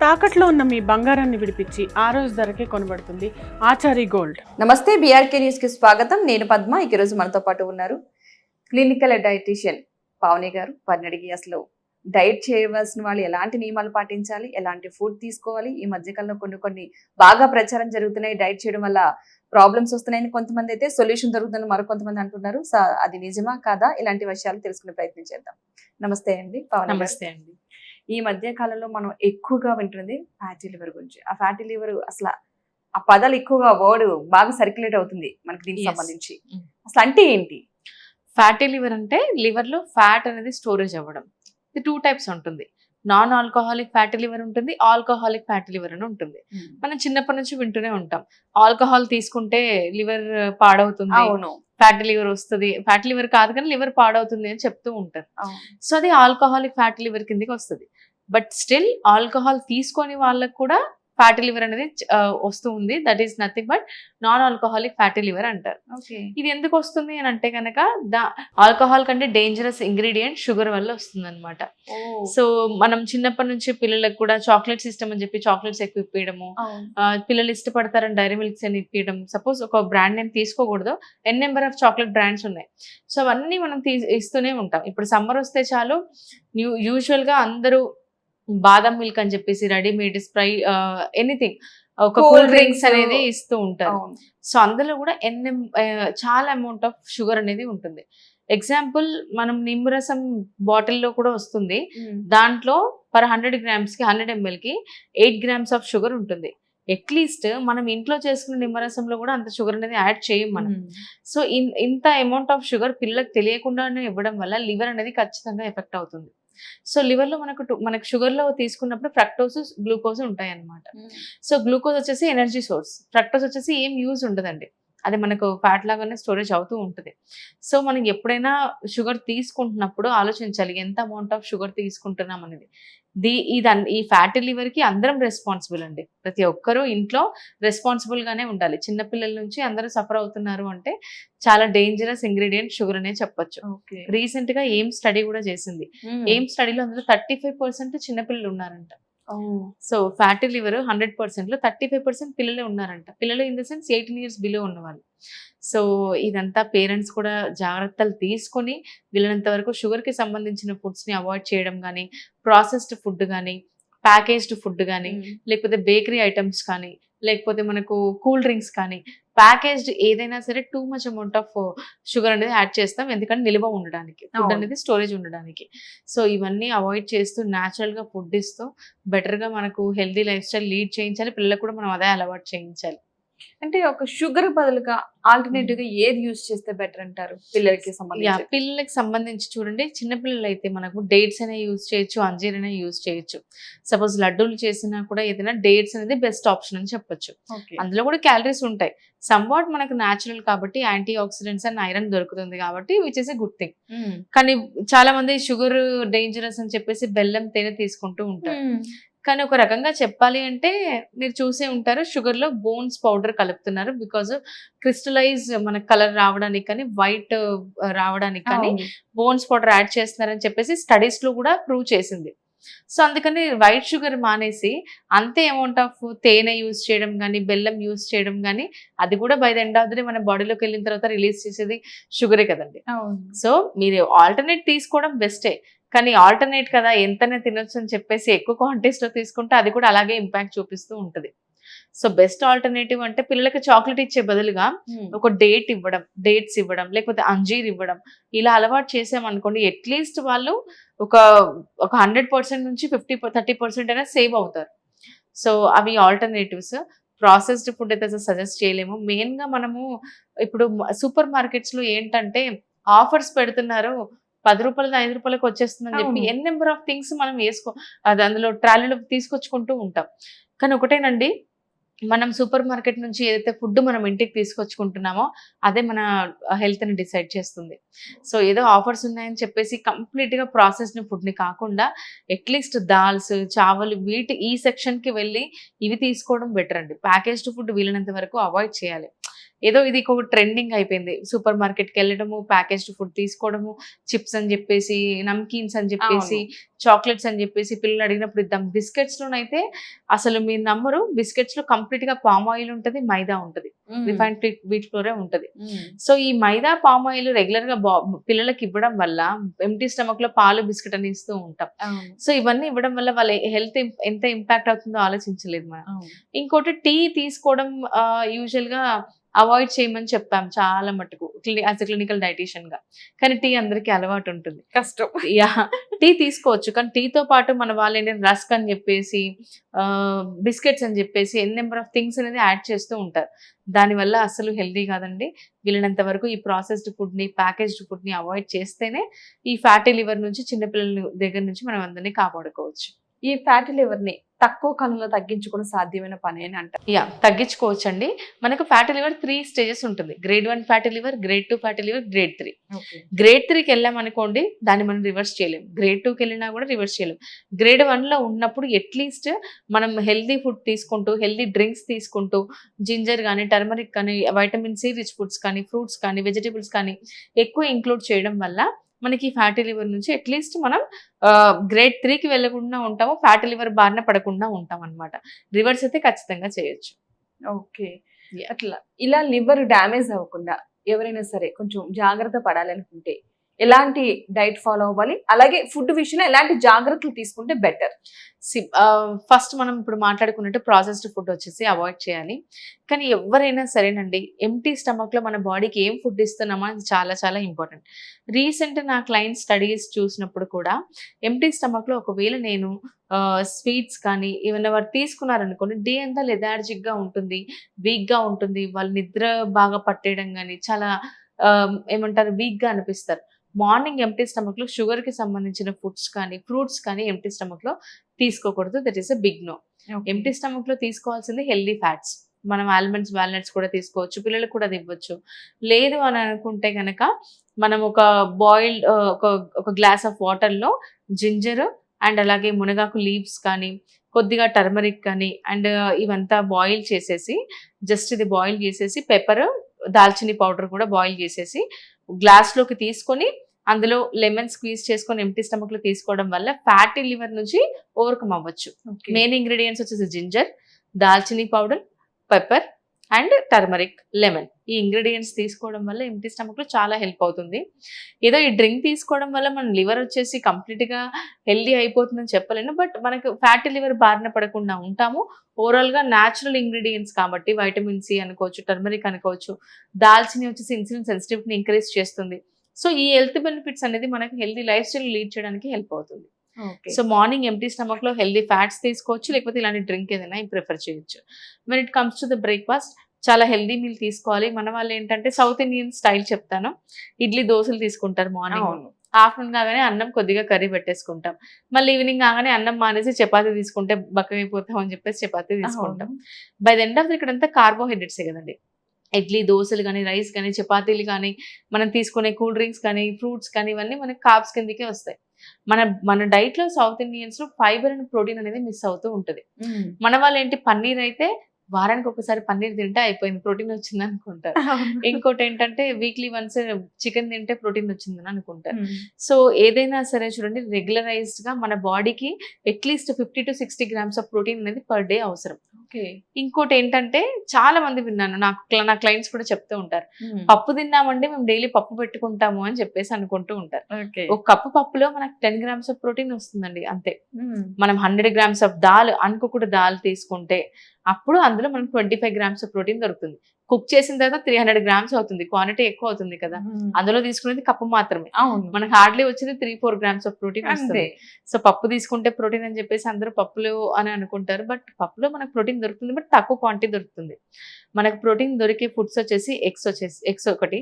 తాకట్లో ఉన్న మీ బంగారాన్ని విడిపించి ఆ రోజు ధరకే కొనబడుతుంది ఆచారి గోల్డ్. నమస్తే, బీఆర్కే న్యూస్ కి స్వాగతం. నేను పద్మ. ఈ రోజు మనతో పాటు ఉన్నారు క్లినికల్ డైటీషియన్ పావని గారు. వారిని అడిగి అసలు డైట్ చేయవలసిన వాళ్ళు ఎలాంటి నియమాలు పాటించాలి, ఎలాంటి ఫుడ్ తీసుకోవాలి, ఈ మధ్యకాలంలో కొన్ని బాగా ప్రచారం జరుగుతున్నాయి, డైట్ చేయడం వల్ల ప్రాబ్లమ్స్ వస్తున్నాయని కొంతమంది అయితే సొల్యూషన్ దొరుకుతుందని మరికొంతమంది అంటున్నారు. అది నిజమా కాదా, ఇలాంటి విషయాలు తెలుసుకునే ప్రయత్నం చేద్దాం. నమస్తే అండి పావని. నమస్తే అండి. ఈ మధ్య కాలంలో మనం ఎక్కువగా వింటుంది ఫ్యాటీ లివర్ గురించి. ఆ ఫ్యాటీ లివర్ అసలు ఆ పదాలు ఎక్కువగా వర్డ్ బాగా సర్క్యులేట్ అవుతుంది మనకి దీనికి సంబంధించి. అసలు అంటే ఏంటి ఫ్యాటీ లివర్? అంటే లివర్ లో ఫ్యాట్ అనేది స్టోరేజ్ అవ్వడం. ఇది 2 టైప్స్ ఉంటుంది. నాన్ ఆల్కహాలిక్ ఫ్యాటీ లివర్ ఉంటుంది, ఆల్కహాలిక్ ఫ్యాటీ లివర్ అని ఉంటుంది. మనం చిన్నప్పటి నుంచి వింటూనే ఉంటాం, ఆల్కహాల్ తీసుకుంటే లివర్ పాడవుతుంది, అవును, ఫ్యాటీ లివర్ వస్తుంది. ఫ్యాటీ లివర్ కాదు కానీ లివర్ పాడవుతుంది అని చెప్తూ ఉంటారు. సో అది ఆల్కహాలిక్ ఫ్యాటీ లివర్ కిందకి వస్తుంది. బట్ స్టిల్ ఆల్కహాల్ తీసుకొని వాళ్ళకు కూడా ఫ్యాటీ లివర్ అనేది వస్తూ ఉంది. That is nothing but non alcoholic fatty liver అంటారు. ఇది ఎందుకు వస్తుంది అని అంటే కనుక ఆల్కహాల్ కంటే డేంజరస్ ఇంగ్రీడియంట్ షుగర్ వల్ల వస్తుంది అనమాట. సో మనం చిన్నప్పటి నుంచి పిల్లలకు కూడా చాక్లెట్స్ ఇష్టం అని చెప్పి చాక్లెట్స్ ఎక్కువ ఇప్పించడము, పిల్లలు ఇష్టపడతారని డైరీ మిల్క్స్ అని ఇప్పించడం. సపోజ్ ఒక బ్రాండ్ నేమ్ తీసుకోకూడదు, నెంబర్ ఆఫ్ చాక్లెట్ బ్రాండ్స్ ఉన్నాయి. సో అవన్నీ మనం ఇస్తూనే ఉంటాం. ఇప్పుడు సమ్మర్ వస్తే చాలు యూజువల్ గా అందరూ బాదం మిల్క్ అని చెప్పేసి రెడీమేడ్ ఎనీథింగ్ ఒక కూల్ డ్రింక్స్ అనేది ఇస్తూ ఉంటారు. సో అందులో కూడా చాలా అమౌంట్ ఆఫ్ షుగర్ అనేది ఉంటుంది. ఎగ్జాంపుల్ మనం నిమ్మరసం బాటిల్లో కూడా వస్తుంది. దాంట్లో పర్ 100 grams కి 100 ml కి 8 grams ఆఫ్ షుగర్ ఉంటుంది. అట్లీస్ట్ మనం ఇంట్లో చేసుకున్న నిమ్మరసంలో కూడా అంత షుగర్ అనేది యాడ్ చేయం మనం. సో ఇంత అమౌంట్ ఆఫ్ షుగర్ పిల్లలకు తెలియకుండానే ఇవ్వడం వల్ల లివర్ అనేది ఖచ్చితంగా ఎఫెక్ట్ అవుతుంది. సో లివర్ లో మనకు షుగర్ లో తీసుకున్నప్పుడు ఫ్రక్టోస్, గ్లూకోజ్ ఉంటాయి అన్నమాట. సో గ్లూకోజ్ వచ్చేసి ఎనర్జీ సోర్స్, ఫ్రక్టోస్ వచ్చేసి ఏం యూజ్ ఉండదండి, అది మనకు ఫ్యాట్ లాగానే స్టోరేజ్ అవుతూ ఉంటుంది. సో మనం ఎప్పుడైనా షుగర్ తీసుకుంటున్నప్పుడు ఆలోచించాలి ఎంత అమౌంట్ ఆఫ్ షుగర్ తీసుకుంటున్నాం అనేది. ఈ ఫ్యాటీ లివర్ కి అందరం రెస్పాన్సిబుల్ అండి. ప్రతి ఒక్కరూ ఇంట్లో రెస్పాన్సిబుల్ గానే ఉండాలి. చిన్నపిల్లల నుంచి అందరూ సఫర్ అవుతున్నారు అంటే చాలా డేంజరస్ ఇంగ్రీడియంట్ షుగర్ అనే చెప్పొచ్చు. రీసెంట్ గా ఏం స్టడీ కూడా చేసింది. ఏం స్టడీలో అందులో 35% చిన్నపిల్లలు ఉన్నారంట. సో ఫ్యాటీ లివర్ 100% లో 35% పిల్లలే ఉన్నారంట. పిల్లలు in the sense 18 years below ఉన్నవాళ్ళు. సో ఇదంతా పేరెంట్స్ కూడా జాగ్రత్తలు తీసుకొని వీళ్ళనంత వరకు షుగర్కి సంబంధించిన ఫుడ్స్ని అవాయిడ్ చేయడం కానీ, ప్రాసెస్డ్ ఫుడ్ కానీ, ప్యాకేజ్డ్ ఫుడ్ కానీ, లేకపోతే బేకరీ ఐటమ్స్ కానీ, లేకపోతే మనకు కూల్ డ్రింక్స్ కానీ, ప్యాకేజ్డ్ ఏదైనా సరే too much amount of sugar అనేది యాడ్ చేస్తాం. ఎందుకంటే నిల్వ ఉండడానికి, ఫుడ్ అనేది స్టోరేజ్ ఉండడానికి. సో ఇవన్నీ అవాయిడ్ చేస్తూ న్యాచురల్గా ఫుడ్ ఇస్తూ బెటర్గా మనకు హెల్దీ లైఫ్ స్టైల్ లీడ్ చేయించాలి. పిల్లలకు కూడా మనం అదే అలవాటు చేయించాలి. అంటే ఒక షుగర్ బదులుగా ఆల్టర్నేటివ్ గా ఏది యూజ్ చేస్తే బెటర్ అంటారు పిల్లలకి సంబంధించి? పిల్లలకి సంబంధించి చూడండి, చిన్నపిల్లలు అయితే మనకు డేట్స్ అనే యూజ్ చేయొచ్చు, అంజీర్ అనే యూజ్ చేయొచ్చు. సపోజ్ లడ్డూలు చేసినా కూడా ఏదైనా డేట్స్ అనేది బెస్ట్ ఆప్షన్ అని చెప్పొచ్చు. అందులో కూడా క్యాలరీస్ ఉంటాయి. సమ్వాట్ మనకు న్యాచురల్ కాబట్టి యాంటీ ఆక్సిడెంట్స్ అండ్ ఐరన్ దొరుకుతుంది కాబట్టి which is a good thing. కానీ చాలా మంది షుగర్ డేంజరస్ అని చెప్పేసి బెల్లం తేనె తీసుకుంటూ ఉంటారు. కానీ ఒక రకంగా చెప్పాలి అంటే మీరు చూసే ఉంటారు, షుగర్ లో బోన్స్ పౌడర్ కలుపుతున్నారు. బికాజ్ క్రిస్టలైజ్ మనకు కలర్ రావడానికి కానీ, వైట్ రావడానికి కానీ బోన్స్ పౌడర్ యాడ్ చేస్తున్నారని చెప్పేసి స్టడీస్ లో కూడా ప్రూవ్ చేసింది. సో అందుకని వైట్ షుగర్ మానేసి అంతే అమౌంట్ ఆఫ్ తేనె యూజ్ చేయడం కానీ, బెల్లం యూజ్ చేయడం కానీ, అది కూడా by the end of the day మన బాడీలోకి వెళ్ళిన తర్వాత రిలీజ్ చేసేది షుగరే కదండి. సో మీరు ఆల్టర్నేట్ తీసుకోవడం బెస్టే, కానీ ఆల్టర్నేట్ కదా ఎంతనే తినొచ్చు అని చెప్పేసి ఎక్కువ క్వాంటిటీస్లో తీసుకుంటే అది కూడా అలాగే ఇంపాక్ట్ చూపిస్తూ ఉంటుంది. సో బెస్ట్ ఆల్టర్నేటివ్ అంటే పిల్లలకి చాక్లెట్ ఇచ్చే బదులుగా ఒక డేట్స్ ఇవ్వడం, లేకపోతే అంజీర్ ఇవ్వడం, ఇలా అలవాటు చేసామనుకోండి అట్లీస్ట్ వాళ్ళు ఒక 100% నుంచి 30% అయినా సేవ్ అవుతారు. సో అవి ఆల్టర్నేటివ్స్. ప్రాసెస్డ్ ఫుడ్ అయితే సజెస్ట్ చేయలేము. మెయిన్గా మనము ఇప్పుడు సూపర్ మార్కెట్స్లో ఏంటంటే ఆఫర్స్ పెడుతున్నారు, 10 రూపాయలు 5 రూపాయలకు వచ్చేస్తుందని చెప్పి నెంబర్ ఆఫ్ థింగ్స్ మనం అది అందులో ట్రాలీలో తీసుకొచ్చుకుంటూ ఉంటాం. కానీ ఒకటేనండి, మనం సూపర్ మార్కెట్ నుంచి ఏదైతే ఫుడ్ మనం ఇంటికి తీసుకొచ్చుకుంటున్నామో అదే మన హెల్త్ని డిసైడ్ చేస్తుంది. సో ఏదో ఆఫర్స్ ఉన్నాయని చెప్పేసి కంప్లీట్గా ప్రాసెస్డ్ ఫుడ్ని కాకుండా అట్లీస్ట్ దాల్స్, చావలు ఈ సెక్షన్కి వెళ్ళి ఇవి తీసుకోవడం బెటర్ అండి. ప్యాకేజ్డ్ ఫుడ్ వీలైనంత వరకు అవాయిడ్ చేయాలి. ఏదో ఇది ఒక ట్రెండింగ్ అయిపోయింది. సూపర్ మార్కెట్కి వెళ్ళడము, ప్యాకేజ్డ్ ఫుడ్ తీసుకోవడము, చిప్స్ అని చెప్పేసి, నమ్కీన్స్ అని చెప్పేసి, చాక్లెట్స్ అని చెప్పేసి పిల్లలు అడిగినప్పుడు ఇద్దాం. బిస్కెట్స్లోనైతే అసలు మీరు నమ్మరు, బిస్కెట్స్లో కంప్లీట్గా పామ్ ఆయిల్ ఉంటుంది, మైదా ఉంటుంది, రిఫైన్డ్ వీట్ ఫ్లోరే ఉంటుంది. సో ఈ మైదా పామ్ ఆయిల్ రెగ్యులర్గా పిల్లలకి ఇవ్వడం వల్ల ఎంటీ స్టమక్ లో పాలు బిస్కెట్ అని ఇస్తూ ఉంటాం. సో ఇవన్నీ ఇవ్వడం వల్ల వాళ్ళ హెల్త్ ఎంత ఇంపాక్ట్ అవుతుందో ఆలోచించలేదు మనం. ఇంకోటి టీ తీసుకోవడం యూజువల్ గా అవాయిడ్ చేయమని చెప్పాం చాలా మటుకు యాజ్ ఎ క్లినికల్ డైటీషియన్ గా. కానీ టీ అందరికీ అలవాటు ఉంటుంది, కష్టం. టీ తీసుకోవచ్చు, కానీ టీతో పాటు మన వాళ్ళు ఏంటంటే రస్క్ అని చెప్పేసి, బిస్కెట్స్ అని చెప్పేసి నెంబర్ ఆఫ్ థింగ్స్ అనేది యాడ్ చేస్తూ ఉంటారు. దానివల్ల అసలు హెల్దీ కాదండి. వీళ్ళనంత వరకు ఈ ప్రాసెస్డ్ ఫుడ్ని, ప్యాకేజ్డ్ ఫుడ్ని అవాయిడ్ చేస్తేనే ఈ ఫ్యాటీ లివర్ నుంచి చిన్నపిల్లల దగ్గర నుంచి మనం అందరినీ కాపాడుకోవచ్చు. ఈ ఫ్యాటీ లివర్ ని తక్కువ కాలంలో తగ్గించుకోవడం సాధ్యమైన పని అని అంటారు. తగ్గించుకోవచ్చు అండి. మనకు ఫ్యాటీ లివర్ 3 స్టేజెస్ ఉంటుంది. Grade 1 fatty liver, grade 2 fatty liver, grade 3. Grade 3కి వెళ్ళామనుకోండి, దాన్ని మనం రివర్స్ చేయలేం. గ్రేడ్ 2కి వెళ్ళినా కూడా రివర్స్ చేయలేం. గ్రేడ్ 1లో ఉన్నప్పుడు అట్లీస్ట్ మనం హెల్దీ ఫుడ్ తీసుకుంటూ, హెల్దీ డ్రింక్స్ తీసుకుంటూ, జింజర్ కానీ, టర్మరిక్ కానీ, వైటమిన్ సి రిచ్ ఫుడ్స్ కానీ, ఫ్రూట్స్ కానీ, వెజిటేబుల్స్ కానీ ఎక్కువ ఇంక్లూడ్ చేయడం వల్ల మనకి ఫ్యాటీ లివర్ నుంచి అట్లీస్ట్ మనం గ్రేడ్ 3కి వెళ్ళకుండా ఉంటాము, ఫ్యాటీ లివర్ బారిన పడకుండా ఉంటాం అనమాట. రివర్స్ అయితే ఖచ్చితంగా చేయొచ్చు. ఓకే, అట్లా ఇలా లివర్ డ్యామేజ్ అవ్వకుండా ఎవరైనా సరే కొంచెం జాగ్రత్త పడాలనుకుంటే ఎలాంటి డైట్ ఫాలో అవ్వాలి, అలాగే ఫుడ్ విషయంలో ఎలాంటి జాగ్రత్తలు తీసుకుంటే బెటర్? ఫస్ట్ మనం ఇప్పుడు మాట్లాడుకున్నట్టు ప్రాసెస్డ్ ఫుడ్ వచ్చేసి అవాయిడ్ చేయాలి. కానీ ఎవరైనా సరేనండి, ఎంటీ స్టమక్లో మన బాడీకి ఏం ఫుడ్ ఇస్తున్నామో అది చాలా చాలా ఇంపార్టెంట్. రీసెంట్ నా క్లయింట్ స్టడీస్ చూసినప్పుడు కూడా ఎంటీ స్టమక్లో ఒకవేళ నేను స్వీట్స్ కానీ ఏమైనా వారు తీసుకున్నారనుకోండి, డే అంతా లెథార్జిక్గా ఉంటుంది, వీక్గా ఉంటుంది, వాళ్ళు నిద్ర బాగా పట్టేయడం కానీ చాలా ఏమంటారు వీక్గా అనిపిస్తారు. మార్నింగ్ ఎంటీ స్టమక్లో షుగర్కి సంబంధించిన ఫుడ్స్ కానీ, ఫ్రూట్స్ కానీ ఎంటీ స్టమక్లో తీసుకోకూడదు. That is a big no. Empty స్టమక్లో తీసుకోవాల్సింది హెల్దీ ఫ్యాట్స్. మనం ఆల్మండ్స్, వాల్నట్స్ కూడా తీసుకోవచ్చు, పిల్లలకు కూడా అది ఇవ్వచ్చు. లేదు అని అనుకుంటే కనుక మనం ఒక బాయిల్డ్ ఒక గ్లాస్ ఆఫ్ వాటర్లో జింజర్ అండ్ అలాగే మునగాకు లీవ్స్ కానీ, కొద్దిగా టర్మరిక్ కానీ అండ్ ఇవంతా బాయిల్ చేసేసి, జస్ట్ ఇది బాయిల్ చేసేసి, పెప్పర్, దాల్చిని పౌడర్ కూడా బాయిల్ చేసేసి గ్లాస్లోకి తీసుకొని అందులో లెమన్ స్క్వీజ్ చేసుకొని ఎంటీ స్టమక్లో తీసుకోవడం వల్ల ఫ్యాటీ లివర్ నుంచి ఓవర్కమ్ అవ్వచ్చు. మెయిన్ ఇంగ్రీడియంట్స్ వచ్చేసి జింజర్, దాల్చిని powder, pepper and turmeric, lemon. ఈ ఇంగ్రీడియంట్స్ తీసుకోవడం వల్ల ఎంటీ స్టమక్లో చాలా హెల్ప్ అవుతుంది. ఏదో ఈ డ్రింక్ తీసుకోవడం వల్ల మన లివర్ వచ్చేసి కంప్లీట్గా హెల్దీ అయిపోతుందని చెప్పలేను, బట్ మనకు ఫ్యాటీ లివర్ బారిన పడకుండా ఉంటాము. ఓవరాల్గా న్యాచురల్ ఇంగ్రీడియంట్స్ కాబట్టి వైటమిన్ సి అనుకోవచ్చు, టర్మరిక్ అనుకోవచ్చు, దాల్చిని వచ్చేసి ఇన్సులిన్ సెన్సిటివిటీని ఇంక్రీజ్ చేస్తుంది. సో ఈ హెల్త్ బెనిఫిట్స్ అనేది మనకి హెల్దీ లైఫ్ స్టైల్ లీడ్ చేయడానికి హెల్ప్ అవుతుంది. సో మార్నింగ్ ఎంటీ స్టమక్ లో హెల్దీ ఫ్యాట్స్ తీసుకోవచ్చు, లేకపోతే ఇలాంటి డ్రింక్ ఏదైనా ప్రిఫర్ చేయొచ్చు. When it comes to the breakfast, చాలా హెల్దీ మీల్ తీసుకోవాలి. మన వాళ్ళు ఏంటంటే సౌత్ ఇండియన్ స్టైల్ చెప్తాను, ఇడ్లీ దోశలు తీసుకుంటారు మార్నింగ్. ఆఫ్టర్నూన్ కాగానే అన్నం కొద్దిగా కర్రీ పెట్టేసుకుంటాం. మళ్ళీ ఈవినింగ్ కాగానే అన్నం మానేసి చపాతీ తీసుకుంటే బక్కగైపోతాం అని చెప్పేసి చపాతీ తీసుకుంటాం. బై ద ఎండ్ ఆఫ్ ఇక్కడంతా కార్బోహైడ్రేట్సే కదండి. ఇడ్లీ దోశలు కానీ, రైస్ కానీ, చపాతీలు కానీ, మనం తీసుకునే కూల్ డ్రింక్స్ కానీ, ఫ్రూట్స్ కానీ, ఇవన్నీ మనకి కార్బ్స్ కిందకే వస్తాయి. మన డైట్ లో సౌత్ ఇండియన్స్ లో ఫైబర్ అండ్ ప్రోటీన్ అనేది మిస్ అవుతూ ఉంటుంది. మన వాళ్ళు ఏంటి, పన్నీర్ అయితే వారానికి ఒకసారి పన్నీర్ తింటే అయిపోయింది, ప్రోటీన్ వచ్చింది అనుకుంటారు. ఇంకోటి ఏంటంటే వీక్లీ వన్స్ చికెన్ తింటే ప్రోటీన్ వచ్చిందని అనుకుంటారు. సో ఏదైనా సరే చూడండి, రెగ్యులరైజ్డ్ గా మన బాడీకి at least 50 to 60 grams of protein అనేది పర్ డే అవసరం. ఇంకోటి ఏంటంటే చాలా మంది విన్నాను, నా క్లయింట్స్ కూడా చెప్తూ ఉంటారు, పప్పు తిన్నామండి మేము డైలీ పప్పు పెట్టుకుంటాము అని చెప్పేసి అనుకుంటూ ఉంటారు. ఒక కప్పు పప్పులో మనకు 10 grams ఆఫ్ ప్రోటీన్ వస్తుందండి అంతే. మనం 100 grams ఆఫ్ దాల్, అనుకోకుండా దాల్ తీసుకుంటే అప్పుడు అందులో మనకు 25 grams ఆఫ్ ప్రోటీన్ దొరుకుతుంది. కుక్ చేసిన తర్వాత 300 grams అవుతుంది, క్వాంటిటీ ఎక్కువ అవుతుంది కదా. అందులో తీసుకునేది కప్పు మాత్రమే, మనకు హార్డ్లీ వచ్చేది 3-4 grams ఆఫ్ ప్రోటీన్ వస్తుంది. సో పప్పు తీసుకుంటే ప్రోటీన్ అని చెప్పేసి అందరూ పప్పులు అని అనుకుంటారు, బట్ పప్పులో మనకు ప్రోటీన్ దొరుకుతుంది, బట్ తక్కువ క్వాంటిటీ దొరుకుతుంది. మనకు ప్రోటీన్ దొరికే ఫుడ్స్ వచ్చేసి ఎగ్స్ ఒకటి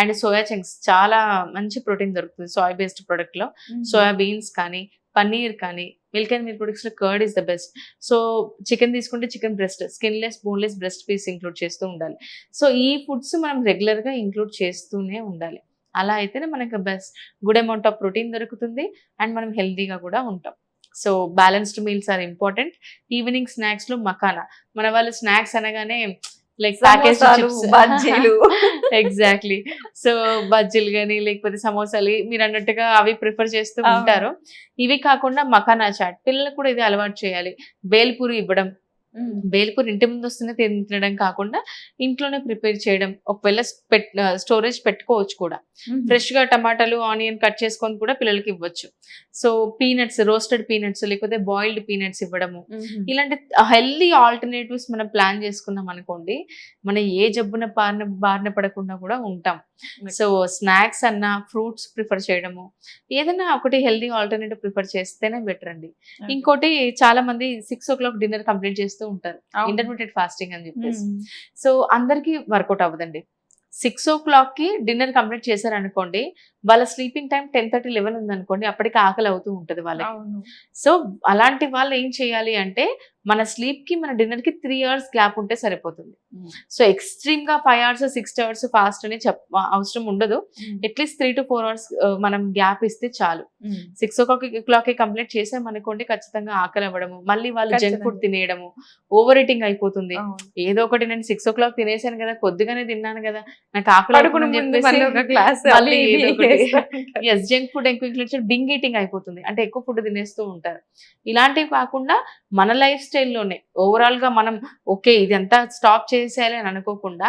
అండ్ సోయా చంక్స్, చాలా మంచి ప్రోటీన్ దొరుకుతుంది సోయా బేస్డ్ ప్రొడక్ట్ లో. సోయా బీన్స్ కానీ, పన్నీర్ కానీ, మిల్క్ అండ్ మిల్క్ ప్రొడక్ట్స్ లో curd is the best. So chicken తీసుకుంటే chicken breast, skinless boneless breast piece include చేస్తూ ఉండాలి. సో ఈ ఫుడ్స్ మనం రెగ్యులర్ గా ఇంక్లూడ్ చేస్తూనే ఉండాలి. అలా అయితేనే మనకు best good amount of protein దొరుకుతుంది అండ్ మనం హెల్తీగా కూడా ఉంటాం. So balanced meals or important. Evening snacks లో మకానా, మన వాళ్ళు స్నాక్స్ అనగానే లైక్ ప్యాకేజ్ సమోసాలు, చిప్స్ బజ్జీలు. ఎగ్జాక్ట్లీ. సో బజ్జీలు కానీ లేకపోతే సమోసాలు మీరు అన్నట్టుగా అవి ప్రిఫర్ చేస్తూ అవును. ఉంటారు. ఇవి కాకుండా మఖానా చాట్, పిల్లలకు కూడా ఇది అలవాటు చేయాలి. బేల్పూరి ఇవ్వడం, బేల్పూరి ఇంటి ముందు వస్తూనే తినడం కాకుండా ఇంట్లోనే ప్రిపేర్ చేయడం. ఒకవేళ స్టోరేజ్ పెట్టుకోవచ్చు కూడా. ఫ్రెష్ గా టమాటాలు ఆనియన్ కట్ చేసుకొని కూడా పిల్లలకి ఇవ్వచ్చు. సో పీనట్స్, రోస్టెడ్ పీనట్స్ లేకపోతే బాయిల్డ్ పీనట్స్ ఇవ్వడము, ఇలాంటి హెల్దీ ఆల్టర్నేటివ్స్ మనం ప్లాన్ చేసుకున్నాం అనుకోండి, మనం ఏ జబ్బున బారిన పడకుండా కూడా ఉంటాం. సో స్నాక్స్ అన్న ఫ్రూట్స్ ప్రిఫర్ చేయడము, ఏదైనా ఒకటి హెల్దీ ఆల్టర్నేటివ్ ప్రిఫర్ చేస్తేనే బెటర్ అండి. ఇంకోటి చాలా మంది 6 o'clock డిన్నర్ కంప్లీట్ చేస్తూ ఉంటారు, ఇంటర్మీడియట్ ఫాస్టింగ్ అని చెప్పేసి. సో అందరికి వర్కౌట్ అవ్వదండి. 6 o'clock కి డిన్నర్ కంప్లీట్ చేశారు అనుకోండి, వాళ్ళ స్లీపింగ్ టైం 10:30, 11 ఉందనుకోండి, అప్పటికి ఆకలి అవుతూ ఉంటుంది వాళ్ళకి. సో అలాంటి వాళ్ళు ఏం చేయాలి అంటే, మన స్లీప్ కి మన డిన్నర్ కి 3 hours గ్యాప్ ఉంటే సరిపోతుంది. సో ఎక్స్ట్రీమ్ గా 5 hours 6 hours ఫాస్ట్ అని అవసరం ఉండదు. అట్లీస్ట్ 3 to 4 hours మనం గ్యాప్ ఇస్తే చాలు. 6 o'clock కంప్లీట్ చేసామనుకోండి, ఖచ్చితంగా ఆకలి అవ్వడము, మళ్ళీ వాళ్ళు జంక్ ఫుడ్ తినేయడము, ఓవర్ ఈటింగ్ అయిపోతుంది. ఏదో ఒకటి నేను 6 o'clock తినేసాను కదా, కొద్దిగానే తిన్నాను కదా, నాకు ఆకలి అవుతుందని చెప్పేసి మళ్ళీ ఏదో ఒకటి జంక్ ఫుడ్ ఎక్కువ ఇంక్లూడ్ బింగ్ ఈటింగ్ అయిపోతుంది. అంటే ఎక్కువ ఫుడ్ తినేస్తూ ఉంటారు. ఇలాంటివి కాకుండా మన లైఫ్ స్టైల్లోనే ఓవరాల్ గా మనం ఓకే ఇది అంతా స్టాప్ చేసేయాలి అని అనుకోకుండా,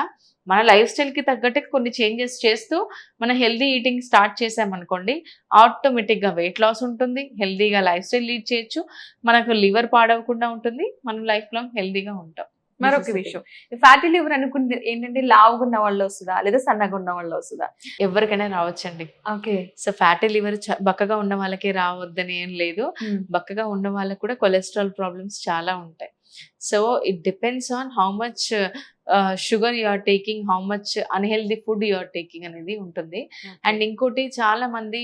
మన లైఫ్ స్టైల్ కి తగ్గట్టు కొన్ని చేంజెస్ చేస్తూ మన హెల్దీ ఈటింగ్ స్టార్ట్ చేసామనుకోండి, ఆటోమేటిక్ గా వెయిట్ లాస్ ఉంటుంది, హెల్దీగా లైఫ్ స్టైల్ లీడ్ చేయొచ్చు, మనకు లివర్ పాడవకుండా ఉంటుంది, మనం లైఫ్ లాంగ్ హెల్దీగా ఉంటాం. మరొక విషయం, ఫ్యాటీ లివర్ అనుకుంటే ఏంటంటే లావుగా ఉన్న వాళ్ళు వస్తుందా లేదా సన్నగా ఉన్న వాళ్ళు వస్తుందా? ఎవరికైనా రావచ్చండి. ఓకే. సో ఫ్యాటీ లివర్ బక్కగా ఉన్న వాళ్ళకి రావద్దని ఏం లేదు. బక్కగా ఉన్న వాళ్ళకి కూడా కొలెస్ట్రాల్ ప్రాబ్లమ్స్ చాలా ఉంటాయి. So it depends on how much sugar you are taking, how much unhealthy food you are taking అనేది ఉంటుంది. అండ్ ఇంకోటి చాలా మంది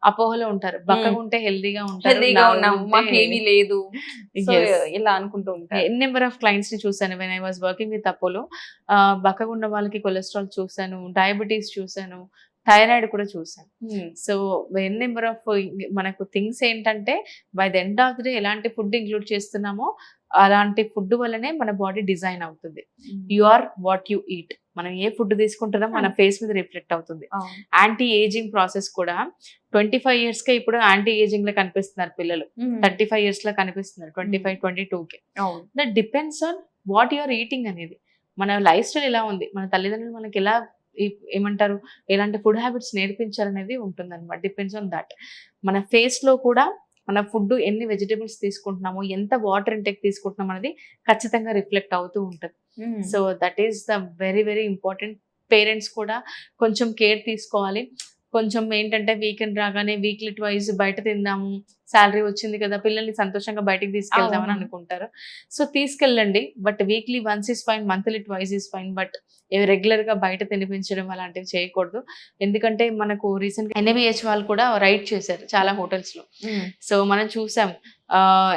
అపోహలో ఉంటారు, బక్కగా ఉంటే హెల్దీగా ఉంటారు, మాకేమీ లేదు ఇలా అనుకుంటూ ఉంటారు. నెంబర్ ఆఫ్ క్లయింట్స్ ని చూసాను when I was working with Apollo. బక్కగా ఉన్న వాళ్ళకి కొలెస్ట్రాల్ చూసాను, డయాబెటీస్ చూసాను, థైరాయిడ్ కూడా చూసాను. సో ఎన్ నెంబర్ ఆఫ్ మనకు థింగ్స్ ఏంటంటే, by the end of the day ఎలాంటి ఫుడ్ ఇంక్లూడ్ చేస్తున్నామో అలాంటి ఫుడ్ వల్లనే మన బాడీ డిజైన్ అవుతుంది. You are what you eat. మనం ఏ ఫుడ్ తీసుకుంటున్నాం మన ఫేస్ మీద రిఫ్లెక్ట్ అవుతుంది. యాంటీ ఏజింగ్ ప్రాసెస్ కూడా 25 years కే ఇప్పుడు యాంటీ ఏజింగ్ లో కనిపిస్తున్నారు పిల్లలు, 35 years లో కనిపిస్తున్నారు, 25, 22కే. That depends on what you are eating అనేది. మన లైఫ్ స్టైల్ ఎలా ఉంది, మన తల్లిదండ్రులు మనకి ఎలా ఏమంటారు ఎలాంటి ఫుడ్ హ్యాబిట్స్ నేర్పించారనేది ఉంటుంది అనమాట. Depends on that. మన ఫేస్ లో కూడా మన ఫుడ్ ఎన్ని వెజిటేబుల్స్ తీసుకుంటున్నాము, ఎంత వాటర్ ఇంటేక్ తీసుకుంటున్నాం అనేది ఖచ్చితంగా రిఫ్లెక్ట్ అవుతూ ఉంటుంది. So that is the very very important. Parents కూడా కొంచెం కేర్ తీసుకోవాలి. కొంచెం ఏంటంటే వీకెండ్ రాగానే వీక్లీ ట్వైస్ బయట తిందాము, శాలరీ వచ్చింది కదా పిల్లల్ని సంతోషంగా బయటకు తీసుకెళ్దామని అనుకుంటారు. సో తీసుకెళ్ళండి, but weekly once is fine, monthly twice is fine, but regular గా బయట తినిపించడం అలాంటివి చేయకూడదు. ఎందుకంటే మనకు రీసెంట్ గా NABH వాళ్ళు కూడా రైడ్ చేశారు చాలా హోటల్స్ లో. సో మనం చూసాం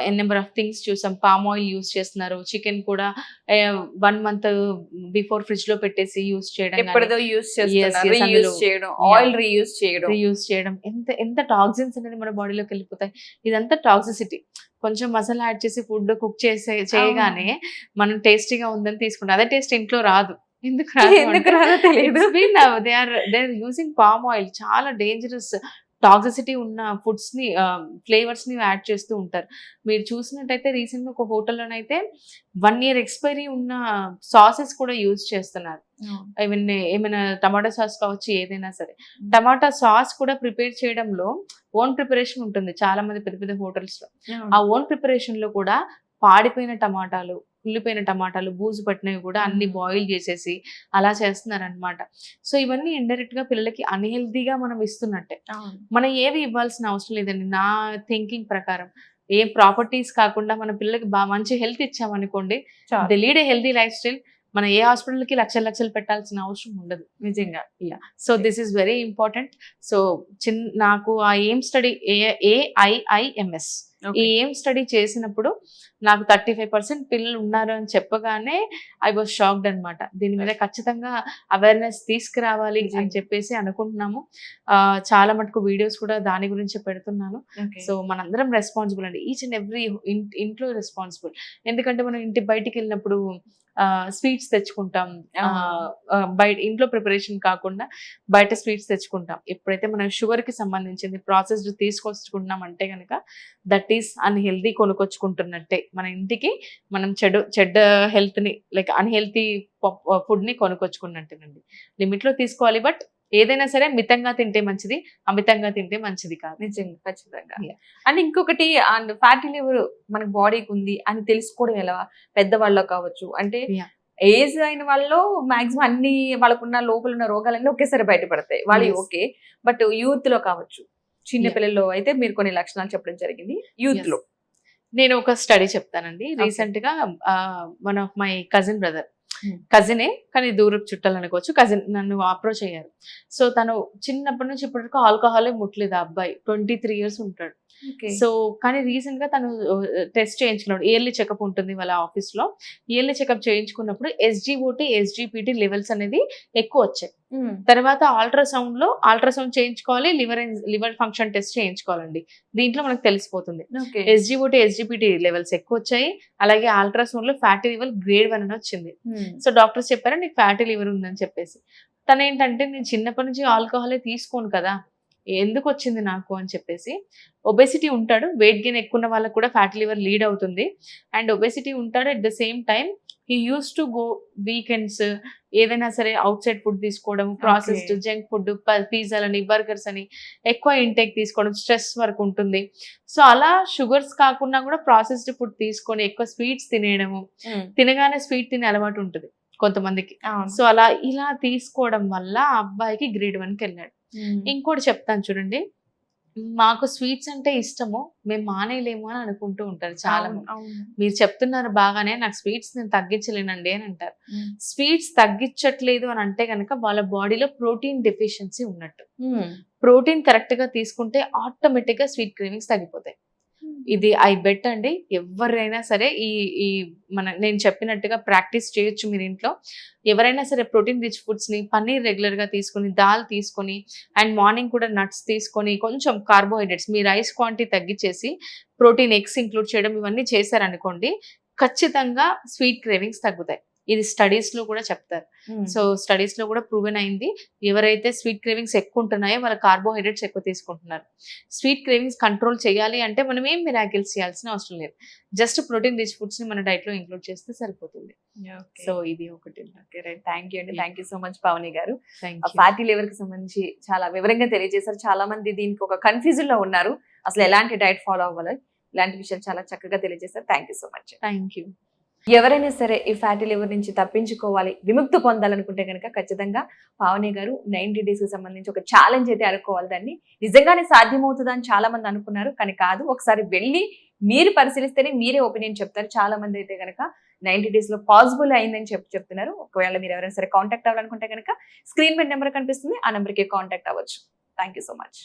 ఎన్ నెంబర్ ఆఫ్ థింగ్స్ చూసాం. పామ్ ఆయిల్ యూస్ చేస్తున్నారు, చికెన్ కూడా 1 month బిఫోర్ ఫ్రిడ్జ్ లో పెట్టేసి యూస్ చేయడం, రీయూస్ చేయడం. ఎంత టాక్సిన్స్ అనేది మన బాడీలోకి వెళ్ళిపోతాయి. ఇదంతా టాక్సిసిటీ. కొంచెం మసాలా యాడ్ చేసి ఫుడ్ కుక్ చేయగానే మనం టేస్టీగా ఉందని తీసుకుంటాం, అదే టేస్ట్ ఇంట్లో రాదు. ఎందుకు రాదో తెలియదు. They are using palm oil. చాలా డేంజరస్ టాక్సిసిటీ ఉన్న ఫుడ్స్ ని ఫ్లేవర్స్ ని యాడ్ చేస్తూ ఉంటారు. మీరు చూసినట్టయితే రీసెంట్ గా ఒక హోటల్లోనైతే 1 year ఎక్స్పైరీ ఉన్న సాసెస్ కూడా యూజ్ చేస్తున్నారు. ఏమైనా టమాటా సాస్ కావచ్చు, ఏదైనా సరే టమాటా సాస్ కూడా ప్రిపేర్ చేయడంలో ఓన్ ప్రిపరేషన్ ఉంటుంది చాలా మంది పెద్ద పెద్ద హోటల్స్ లో. ఆ ఓన్ ప్రిపరేషన్ లో కూడా పాడిపోయిన టమాటాలు, కుళ్ళిపోయిన టమాటాలు, బూజు పట్టినవి కూడా అన్ని బాయిల్ చేసేసి అలా చేస్తున్నారు అనమాట. సో ఇవన్నీ ఇండైరెక్ట్ గా పిల్లలకి అన్హెల్దీగా మనం ఇస్తున్నట్టే. మనం ఏవి ఇవ్వాల్సిన అవసరం లేదండి. నా థింకింగ్ ప్రకారం ఏ ప్రాపర్టీస్ కాకుండా మన పిల్లలకి మంచి హెల్త్ ఇచ్చామనుకోండి, they lead a healthy lifestyle. మనం ఏ హాస్పిటల్కి లక్షలు పెట్టాల్సిన అవసరం ఉండదు నిజంగా. So this is very important. So నాకు ఆ ఎయిమ్ స్టడీ AIIMS ఈ ఎయిమ్ స్టడీ చేసినప్పుడు నాకు 35% పిల్లలు ఉన్నారు అని చెప్పగానే ఐ వాజ్ షాక్డ్ అనమాట. దీని మీద ఖచ్చితంగా అవేర్నెస్ తీసుకురావాలి అని చెప్పేసి అనుకుంటున్నాము. చాలా మటుకు వీడియోస్ కూడా దాని గురించి పెడుతున్నాను. సో మనందరం రెస్పాన్సిబుల్ అండి, ఈచ్ అండ్ ఎవ్రీ ఇంట్లో రెస్పాన్సిబుల్. ఎందుకంటే మనం ఇంటి బయటికి వెళ్ళినప్పుడు స్వీట్స్ తెచ్చుకుంటాం, బయట ఇంట్లో ప్రిపరేషన్ కాకుండా బయట స్వీట్స్ తెచ్చుకుంటాం. ఎప్పుడైతే మనం షుగర్ కి సంబంధించింది ప్రాసెస్డ్ తీసుకొచ్చుకుంటున్నాం అంటే కనుక దట్ ఈస్ అన్హెల్దీ కొనుక్కొచ్చుకుంటున్నట్టే. మన ఇంటికి మనం చెడ్డ హెల్త్ ని లైక్ అన్హెల్తీ ఫుడ్ ని కొనుక్కొచ్చుకున్నట్టేనండి. లిమిట్ లో తీసుకోవాలి, బట్ ఏదైనా సరే మితంగా తింటే మంచిది, అమితంగా తింటే మంచిది కాదు. నిజంగా ఖచ్చితంగా. Yeah. అండ్ ఇంకొకటి అండ్ ఫ్యాటీ లివర్ మన బాడీకి ఉంది అని తెలుసుకోవడం ఎలా? పెద్దవాళ్ళలో కావచ్చు, అంటే Yeah. ఏజ్ అయిన వాళ్ళలో మాక్సిమం అన్ని వాళ్ళకున్న లోపల ఉన్న రోగాలన్నీ ఒకేసారి బయటపడతాయి, వాళ్ళు Yes. ఓకే. బట్ యూత్ లో కావచ్చు, చిన్న Yeah. పిల్లల్లో అయితే మీరు కొన్ని లక్షణాలు చెప్పడం జరిగింది. Youth Yes. లో నేను ఒక స్టడీ చెప్తానండి. Okay. రీసెంట్ గా one of my cousin brother, Hmm. కజినే కానీ దూరపు చుట్టాలు అనుకోవచ్చు, కజిన్ నన్ను అప్రోచ్ అయ్యారు. సో తను చిన్నప్పటి నుంచి ఇప్పటి వరకు ఆల్కహాలే ముట్టలేదు. ఆ అబ్బాయి 23 years ఉంటాడు. సో కానీ రీసెంట్ గా తను టెస్ట్ చేయించుకున్నాడు. ఇయర్లీ చెకప్ ఉంటుంది వాళ్ళ ఆఫీస్ లో. ఇయర్లీ చెకప్ చేయించుకున్నప్పుడు SGOT SGPT లెవెల్స్ అనేది ఎక్కువ వచ్చాయి. తర్వాత అల్ట్రాసౌండ్ చేయించుకోవాలి, లివర్ ఫంక్షన్ టెస్ట్ చేయించుకోవాలండి. దీంట్లో మనకు తెలిసిపోతుంది SGOT SGPT లెవెల్స్ ఎక్కువ వచ్చాయి. అలాగే అల్ట్రాసౌండ్ లో ఫ్యాటీ లివర్ గ్రేడ్ 1 అని వచ్చింది. సో డాక్టర్స్ చెప్పారు నీకు ఫ్యాటీ లివర్ ఉందని చెప్పేసి. తను ఏంటంటే నేను చిన్నప్పటి నుంచి ఆల్కహాలే తీసుకోను కదా, ఎందుకు వచ్చింది నాకు అని చెప్పేసి. ఒబెసిటీ ఉంటాడు, వెయిట్ గెయిన్ ఎక్కువ ఉన్న వాళ్ళకి కూడా ఫ్యాటీ లివర్ లీడ్ అవుతుంది. అండ్ ఒబెసిటీ ఉంటాడు, at the same time he use to go weekends ఏదైనా సరే అవుట్ సైడ్ ఫుడ్ తీసుకోవడం, ప్రాసెస్డ్ జంక్ ఫుడ్, పిజ్జాలని బర్గర్స్ అని ఎక్కువ ఇంటేక్ తీసుకోవడం, స్ట్రెస్ వర్క్ ఉంటుంది. సో అలా షుగర్స్ కాకుండా కూడా ప్రాసెస్డ్ ఫుడ్ తీసుకొని ఎక్కువ స్వీట్స్ తినేయడము, తినగానే స్వీట్ తినే అలవాటు ఉంటుంది కొంతమందికి. సో అలా ఇలా తీసుకోవడం వల్ల ఆ అబ్బాయికి గ్రేడ్ 1కి వెళ్ళాడు. ఇంకోటి చెప్తాను చూడండి, మాకు స్వీట్స్ అంటే ఇష్టము, మేము మానేయలేము అని అనుకుంటూ ఉంటారు చాలా మంది. మీరు చెప్తున్నారు బాగానే, నాకు స్వీట్స్ నేను తగ్గించలేనండి అని అంటారు. స్వీట్స్ తగ్గించట్లేదు అని అంటే కనుక వాళ్ళ బాడీలో ప్రోటీన్ డెఫిషియన్సీ ఉన్నట్టు. ప్రోటీన్ కరెక్ట్ గా తీసుకుంటే ఆటోమేటిక్ గా స్వీట్ క్రేవింగ్స్ తగ్గిపోతాయి. ఇది ఐ బెట్ అండి. ఎవరైనా సరే ఈ నేను చెప్పినట్టుగా ప్రాక్టీస్ చేయొచ్చు మీరు ఇంట్లో. ఎవరైనా సరే ప్రోటీన్ రిచ్ ఫుడ్స్ ని, పన్నీర్ రెగ్యులర్ గా తీసుకొని, దాల్ తీసుకొని, అండ్ మార్నింగ్ కూడా నట్స్ తీసుకొని, కొంచెం కార్బోహైడ్రేట్స్ మీ రైస్ క్వాంటిటీ తగ్గించేసి ప్రోటీన్ ఎగ్స్ ఇంక్లూడ్ చేయడం, ఇవన్నీ చేశారనుకోండి ఖచ్చితంగా స్వీట్ క్రేవింగ్స్ తగ్గుతాయి. ఇది స్టడీస్ లో కూడా చెప్తారు. సో స్టడీస్ లో కూడా ప్రూవెన్ అయింది. ఎవరైతే స్వీట్ క్రేవింగ్స్ ఎక్కువ ఉంటున్నాయో వాళ్ళ కార్బోహైడ్రేట్స్ ఎక్కువ తీసుకుంటున్నారు. స్వీట్ క్రేవింగ్స్ కంట్రోల్ చేయాలి అంటే మనం ఏం మిరాకిల్స్ చేయాల్సిన అవసరం లేదు. జస్ట్ ప్రోటీన్ రిచ్ ఫుడ్స్ ని మన డైట్ లో ఇంక్లూడ్ చేస్తే సరిపోతుంది. సో ఇది ఒకటి. థ్యాంక్ యూ అండి. Thank you so much Pavani గారు. ఫ్యాటీ లివర్ కి సంబంధించి చాలా వివరంగా తెలియజేశారు. చాలా మంది దీనికి ఒక కన్ఫ్యూజన్ లో ఉన్నారు, అసలు ఎలాంటి డైట్ ఫాలో అవ్వాలి, ఇలాంటి విషయాలు చాలా చక్కగా తెలియజేశారు. Thank you so much. Thank you. ఎవరైనా సరే ఈ ఫ్యాటీ లివర్ నుంచి తప్పించుకోవాలి, విముక్తి పొందాలనుకుంటే కనుక ఖచ్చితంగా పావని గారు 90 days కి సంబంధించి ఒక ఛాలెంజ్ అయితే అనుకోవాలి. దాన్ని నిజంగానే సాధ్యమవుతుందని చాలా మంది అనుకున్నారు, కానీ కాదు. ఒకసారి వెళ్ళి మీరు పరిశీలిస్తేనే మీరే ఒపీనియన్ చెప్తారు. చాలా మంది అయితే కనుక 90 days లో పాసిబుల్ అయిందని చెప్తున్నారు. ఒకవేళ మీరు ఎవరైనా సరే కాంటాక్ట్ అవ్వాలనుకుంటే కనుక స్క్రీన్ మీద నెంబర్ కనిపిస్తుంది, ఆ నెంబర్కి కాంటాక్ట్ అవ్వచ్చు. Thank you so much.